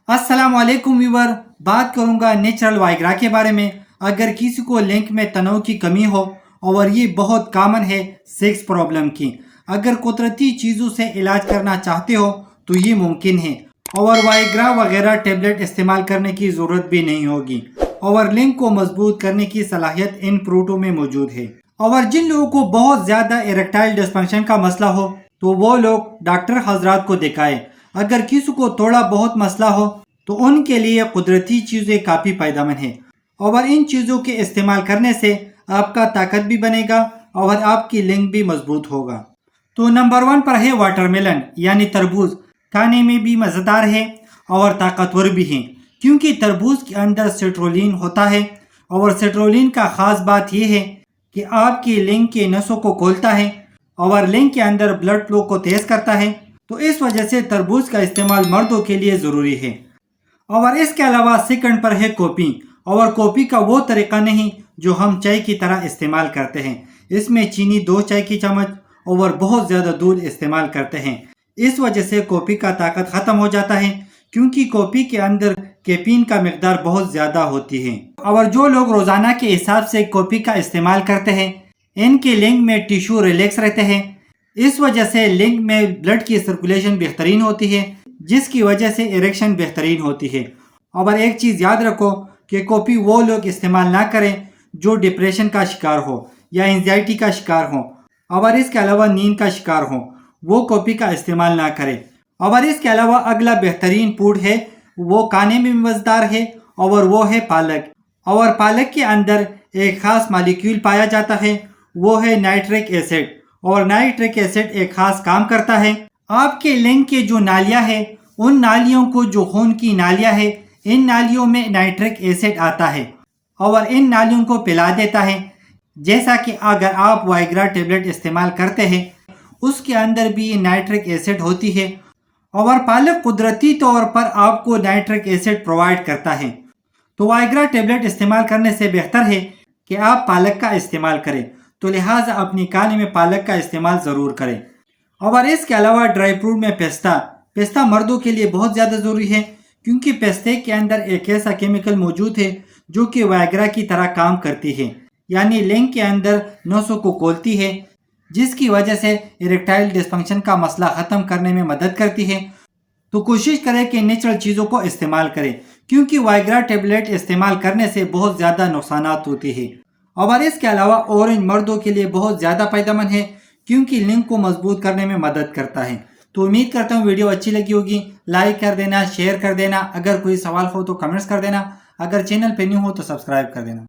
अस्सलाम वालेकुम व्यूवर, बात करूंगा नेचुरल वाइग्रा के बारे में। अगर किसी को लिंक में तनाव की कमी हो और ये बहुत कॉमन है सेक्स प्रॉब्लम की, अगर कुदरती चीज़ों से इलाज करना चाहते हो तो ये मुमकिन है और वाइग्रा वगैरह टेबलेट इस्तेमाल करने की ज़रूरत भी नहीं होगी और लिंक को मजबूत करने की सलाहियत इन फ्रूटों में मौजूद है। और जिन लोगों को बहुत ज़्यादा इरेक्टाइल डिस्फंक्शन का मसला हो तो वो लोग डॉक्टर हजरात को दिखाएं। अगर किसी को थोड़ा बहुत मसला हो तो उनके लिए कुदरती चीज़ें काफ़ी फायदेमंद हैं और इन चीज़ों के इस्तेमाल करने से आपका ताकत भी बनेगा और आपकी लिंक भी मजबूत होगा। तो नंबर 1 पर है वाटरमेलन यानी तरबूज। खाने में भी मज़ेदार है और ताकतवर भी है क्योंकि तरबूज के अंदर सिट्रोलिन होता है और सिट्रोलिन का ख़ास बात यह है कि आपकी लिंक के नसों को खोलता है और लिंक के अंदर ब्लड फ्लो को तेज़ करता है। तो इस वजह से तरबूज का इस्तेमाल मर्दों के लिए ज़रूरी है। और इसके अलावा सेकंड पर है कॉफ़ी। और कॉफ़ी का वो तरीका नहीं जो हम चाय की तरह इस्तेमाल करते हैं। इसमें चीनी 2 चाय की चम्मच और बहुत ज़्यादा दूध इस्तेमाल करते हैं। इस वजह से कॉफ़ी का ताकत ख़त्म हो जाता है क्योंकि कॉफ़ी के अंदर कैफीन का मिकदार बहुत ज़्यादा होती है। और जो लोग रोज़ाना के हिसाब से कॉफ़ी का इस्तेमाल करते हैं इनके लिंग में टिश्यू रिलैक्स रहते हैं। इस वजह से लिंग में ब्लड की सर्कुलेशन बेहतरीन होती है जिसकी वजह से इरेक्शन बेहतरीन होती है। और एक चीज़ याद रखो कि कॉफ़ी वो लोग इस्तेमाल ना करें जो डिप्रेशन का शिकार हो या एंजाइटी का शिकार हो और इसके अलावा नींद का शिकार हो, वो कॉफ़ी का इस्तेमाल ना करें। और इसके अलावा अगला बेहतरीन फूड है, वो खाने में मज़ेदार है और वो है पालक। और पालक के अंदर एक ख़ास मालिक्यूल पाया जाता है, वो है नाइट्रिक एसिड। और नाइट्रिक एसिड एक ख़ास काम करता है, आपके लिंग के जो नालियाँ हैं उन नालियों को, जो खून की नालियाँ हैं, इन नालियों में नाइट्रिक एसिड आता है और इन नालियों को पिला देता है। जैसा कि अगर आप वाइग्रा टेबलेट इस्तेमाल करते हैं उसके अंदर भी नाइट्रिक एसिड होती है और पालक कुदरती तौर पर आपको नाइट्रिक एसिड प्रोवाइड करता है। तो वाइग्रा टेबलेट इस्तेमाल करने से बेहतर है कि आप पालक का इस्तेमाल करें, तो लिहाजा अपनी खाने में पालक का इस्तेमाल ज़रूर करें। और इसके अलावा ड्राई फ्रूट में पिस्ता मर्दों के लिए बहुत ज़्यादा ज़रूरी है क्योंकि पिस्ते के अंदर एक ऐसा केमिकल मौजूद है जो कि वाइग्रा की तरह काम करती है, यानी लिंग के अंदर नसों को खोलती है जिसकी वजह से इरेक्टाइल डिस्फंक्शन का मसला ख़त्म करने में मदद करती है। तो कोशिश करें कि नेचुरल चीज़ों को इस्तेमाल करें क्योंकि वाइग्रा टेबलेट इस्तेमाल करने से बहुत ज़्यादा नुकसानात होती है। और इसके अलावा ऑरेंज मर्दों के लिए बहुत ज़्यादा फायदेमंद है क्योंकि लिंग को मजबूत करने में मदद करता है। तो उम्मीद करता हूँ वीडियो अच्छी लगी होगी। लाइक कर देना, शेयर कर देना, अगर कोई सवाल हो तो कमेंट्स कर देना, अगर चैनल पे न्यू हो तो सब्सक्राइब कर देना।